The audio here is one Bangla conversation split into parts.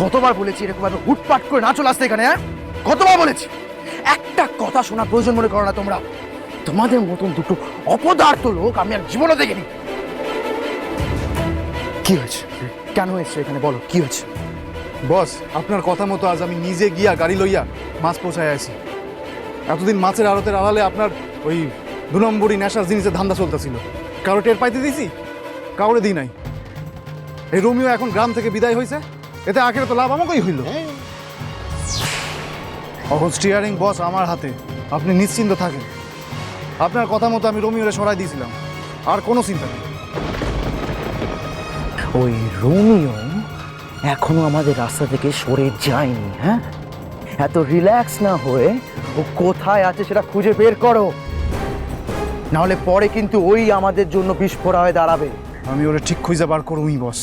কতবার বলেছি এরকম ভাবে হুটপাট করে না চলে আসতে এখানে, হ্যাঁ? কতবার বলেছি? একটা কথা শোনার প্রয়োজন মনে করো না তোমরা। তোমাদের মতন দুটো অপদার্থ লোক আমি আর জীবনে দেখিনি। কি হয়েছে? কেন হয়েছে এখানে বলো, কি হয়েছে? বস, আপনার কথা মতো আজ আমি নিজে গিয়া গাড়ি লইয়া মাছ পৌঁছায় আছি। এতদিন মাছের আড়তের আড়ালে আপনার ওই 2 নম্বরই নেশার জিনিসের ধান্দা চলতেছিল। কারো টের পাইতে দিয়েছি? কাউরে দিই নাই। এই রোমিও এখন গ্রাম থেকে বিদায় হয়েছে, এতে আখেরে তো লাভ আমাকেই হইল। এখন স্টিয়ারিং বস আমার হাতে, আপনি নিশ্চিন্ত থাকেন। আপনার কথা মতো আমি রোমিওরে সরাই দিয়েছিলাম, আর কোনো চিন্তা নেই। ওই রোমিও এখনো আমাদের রাস্তা থেকে সরে যায়নি। হ্যাঁ, এত রিল্যাক্স না হয়ে ও কোথায় আছে সেটা খুঁজে বের করো, নাহলে পরে কিন্তু ওই আমাদের জন্য বিস্ফোরা হয়ে দাঁড়াবে। আমি ওরে ঠিক খুঁজে বার করবই বস।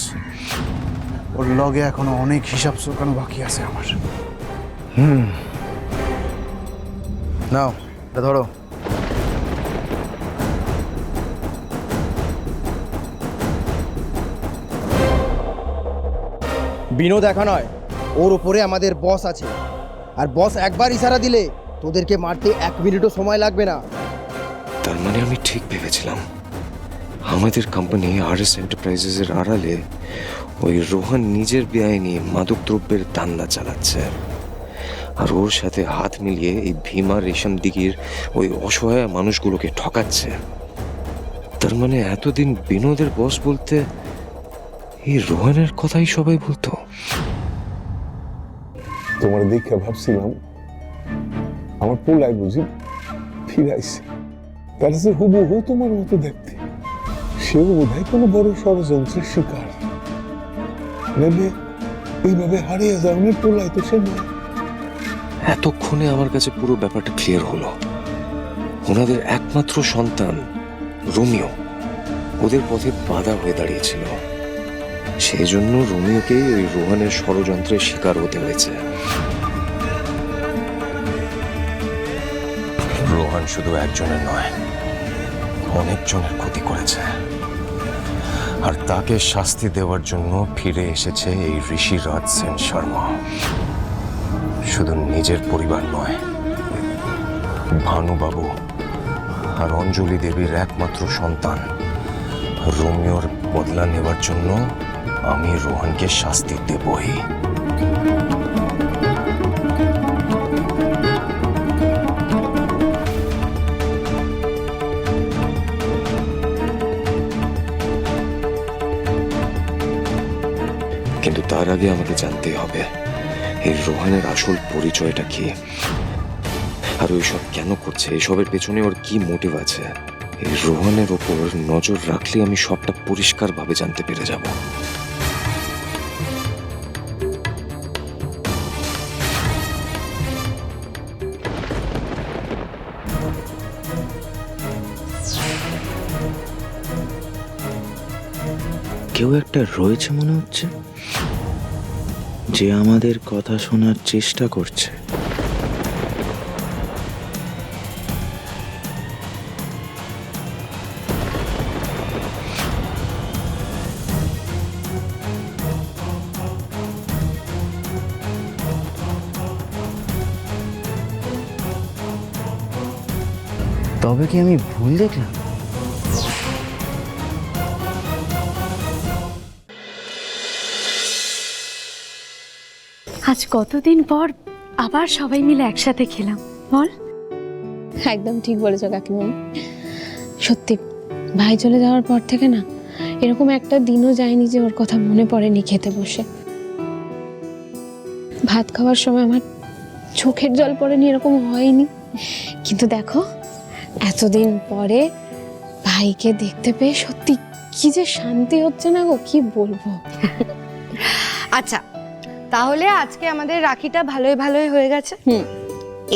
ওর লগে এখনো অনেক হিসাব চোকানো বাকি আছে আমার। নাও এটা ধরো। বিনোদ একা নয়, ওর উপরে আমাদের বস আছে। আর বস একবার ইশারা দিলে তোদেরকে মারতে 1 মিনিটও সময় লাগবে না। তার মানে আমি ঠিক ভেবেছিলাম, আমাদের কোম্পানি আরএস এন্টারপ্রাইজেসের আড়ালে ওই রোহন নিজের বেআইনি মাদক দ্রব্যের ধান্দা চালাচ্ছে, আর ওর সাথে হাত মিলিয়ে এই ভীমা রেশম দিঘির ওই অসহায় মানুষগুলোকে ঠকাচ্ছে। তার মানে এতদিন বিনোদের বস বলতে এই রোহনের কথাই সবাই বলতো। তোমার দেখে ভাবছিলাম আমার পোলায় বুঝি ফিরাইছে, তার যে হুবহু তোমার মতো দেখতে। সেও বোধহয় কোনো বড় ষড়যন্ত্রের শিকার। নেবে এইভাবে হারিয়ে যাওয়ার পোলায় তো সে নয়। এতক্ষণে আমার কাছে পুরো ব্যাপারটা ক্লিয়ার হলো। ওনাদের একমাত্র সন্তান রোমিও ওদের পথে বাধা হয়ে দাঁড়িয়েছিল, সেই জন্য রোমিওকে ওই রোহানের ষড়যন্ত্রের শিকার হতে হয়েছে। রোহান শুধু একজনের নয়, অনেকজনের ক্ষতি করেছে, আর তাকে শাস্তি দেওয়ার জন্য ফিরে এসেছে এই ঋষিরাজ সেন শর্মা। শুধু নিজের পরিবার নয়, ভানুবাবু আর অঞ্জলি দেবীর একমাত্র সন্তান রোমিওর বদলা নেওয়ার জন্য আমি রোহনকে শাস্তি দেবই। কিন্তু তার আগে আমাকে জানতেই হবে এই রোহনের আসল পরিচয়টা কি, আর ওইসব কেন করছে, এসবের পেছনে ওর কি মোটিভ আছে। এই রোহনের ওপর নজর রাখলে আমি সবটা পরিষ্কারভাবে জানতে পেরে যাব। কেউ একটা রয়েছে মনে হচ্ছে, যে আমাদের কথা শোনার চেষ্টা করছে। তবে কি আমি ভুল দেখলাম? আজ কতদিন পর আবার সবাই মিলে একসাথে খেলাম, বল? একদম ঠিক বলেছো কাকিমা। সত্যি ভাই চলে যাওয়ার পর থেকে না এরকম একটা দিনও যায়নি যে ওর কথা মনে পড়েনি খেতে বসে। ভাত খাওয়ার সময় আমার চোখের জল পড়েনি, এরকম হয়নি। কিন্তু দেখো এতদিন পরে ভাইকে দেখতে পেয়ে সত্যি কি যে শান্তি হচ্ছে না গো, কি বলবো। আচ্ছা, তাহলে আজকে আমাদের রাখিটা ভালোই ভালোই হয়ে গেছে।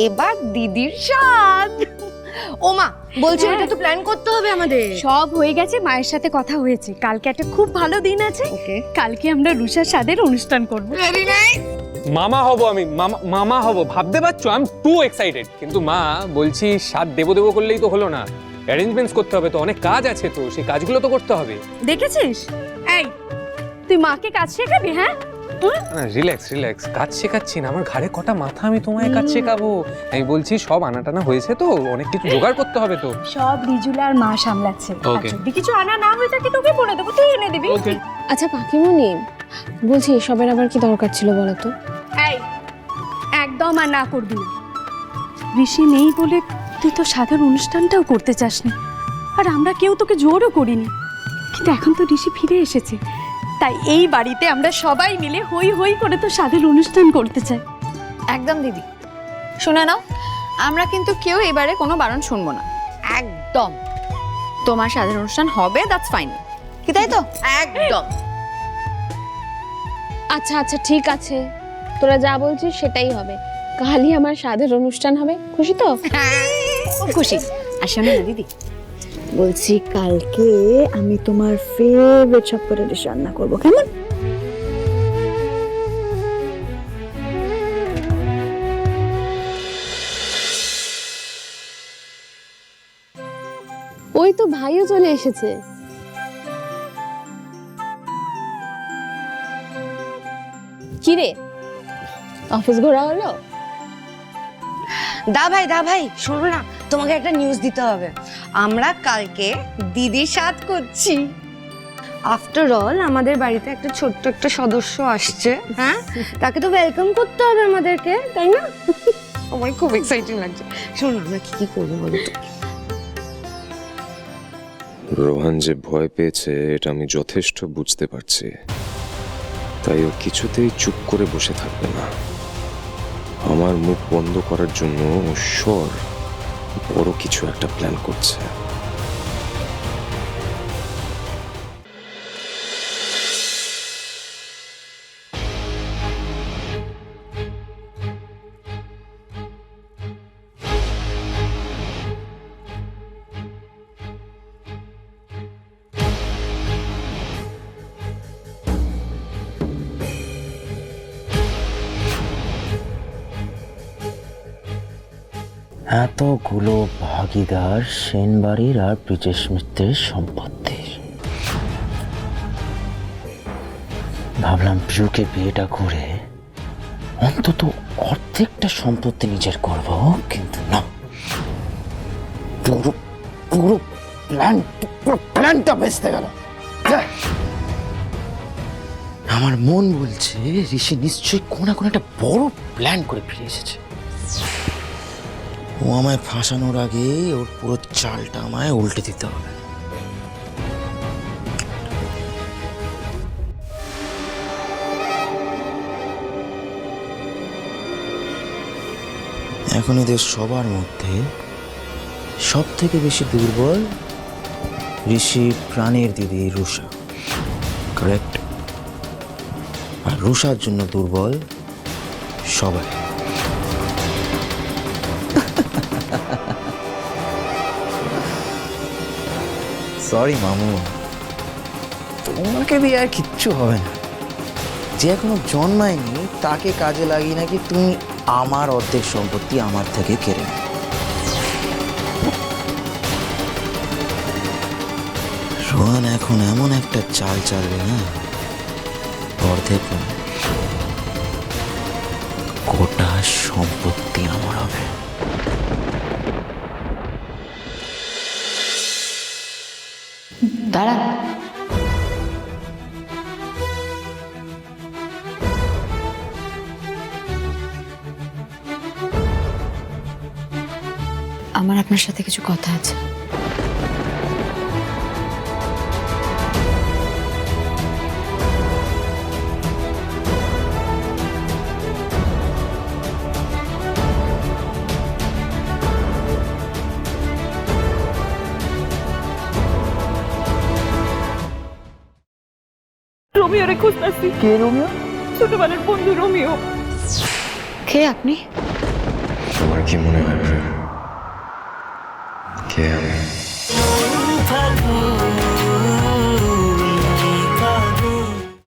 এবার দিদির স্বাদ। ও মা, বলছি এটা তো প্ল্যান করতে হবে আমাদের। সব হয়ে গেছে, মায়ের সাথে কথা হয়েছে। কালকে একটা খুব ভালো দিন আছে, কালকে আমরা রুষার স্বাদের অনুষ্ঠান করব। Very nice. মামা হব আমি, মামা হব, ভাবতে পারছো? I am too excited. কিন্তু মা, বলছি স্বাদ দেবো দেবো করলেই তো হলো না, অ্যারেঞ্জমেন্টস করতে হবে তো, অনেক কাজ আছে তো, সেই কাজগুলো তো করতে হবে। দেখেছিস? এই তুই মাকে কাজ শেখাবি? হ্যাঁ, না রিল্যাক্স রিল্যাক্স, কাজ শেখাচ্ছি না, আমার ঘাড়ে কটা মাথা, আমি তোমায় কাজ শেখাবো। আমি বলছি সব আনাটানা হয়েছে তো, অনেক কিছু জোগাড় করতে হবে তো। সব রিজুলার মা সামলাচ্ছে। Okay. যদি কিছু আনা না হয়ে থাকে তোকে বলে দেবো, তুই এনে দিবি। আচ্ছা পাখিমণি, বলছি এসবের আবার কি দরকার ছিল বলো তো? এই একদম আর না করবি না। ঋষি নেই বলে তুই তো সাধের অনুষ্ঠানটাও করতে চাসনি, আর আমরা কেউ তোকে জোরও করিনি। কিন্তু এখন তো ঋষি ফিরে এসেছে, তাই এই বাড়িতে আমরা সবাই মিলে হই হই করে তো সাধের অনুষ্ঠান করতে চাই। একদম দিদি, শুনে নাও, আমরা কিন্তু কেউ এবারে কোনো বারণ শুনবো না, একদম। তোমার সাধারণ অনুষ্ঠান হবে, দ্যাটস ফাইন, কি তাই তো? একদম। আচ্ছা আচ্ছা ঠিক আছে, তোরা যা বলছিস সেটাই হবে। কালই আমার স্বাদের অনুষ্ঠান হবে, খুশি তো? খুব খুশি। আর শোনো না দিদি, বলছি কালকে আমি তোমার ফেভারিট সব করে ডিশ রান্না করবো, কেমন? ওই তো ভাইও চলে এসেছে। কি রে, অফিস ঘোরা হলো? দা ভাই শোনো না, তোমাকে একটা নিউজ দিতে হবে। আমরা কালকে দিদির সাথ করছি। আফটার অল আমাদের বাড়িতে একটা ছোট্ট একটা সদস্য আসছে, হ্যাঁ, তাকে তো ওয়েলকাম করতে হবে আমাদেরকে, তাই না? আমার খুব এক্সাইটিং লাগছে। শোনো আমরা কি কি করবো বলো তো? রোহান যে ভয় পেয়েছে এটা আমি যথেষ্ট বুঝতে পারছি, তাই ও কিছুতেই চুপ করে বসে থাকবে না। আমার মুখ বন্ধ করার জন্য ও শোর বড় কিছু একটা প্ল্যান করছে। এতগুলো ভাগিদার সেনবাড়ির আর ব্রিজেশ মিত্রের সম্পত্তির। ভাবলাম পিউকে বিয়েটা করে অন্তত অর্ধেকটা সম্পত্তি নিজের করব, কিন্তু না, পুরো পুরো প্ল্যানটা বেঁচতে গেল। আমার মন বলছে ঋষি নিশ্চয়ই কোনো না কোনো একটা বড় প্ল্যান করে ফিরে এসেছে। ও আমায় ফাঁসানোর আগে ওর পুরো চালটা আমায় উল্টে দিতে হবে। এখন এদের সবার মধ্যে সব থেকে বেশি দুর্বল ঋষির প্রাণের দিদি রুষা, কারেক্ট? আর রুষার জন্য দুর্বল সবাই। সরি মামু, তোমাকে দিয়ে আর কিচ্ছু হবে না। যে এখনো জন্মায়নি তাকে কাজে লাগিয়ে নাকি তুমি আমার অর্ধেক সম্পত্তি আমার থেকে কেড়ে নেবে। রোহান এখন এমন একটা চাল চালবে না, অর্ধেক নয়, গোটা সম্পত্তি আমার হবে। দাঁড়া, আমার আপনার সাথে কিছু কথা আছে। রোমিওরে খুঁজতেছি। কে রোমিও? ছোটবেলার বন্ধু রোমিও। কে আপনি? তোমার কি মনে হয় কে আমি?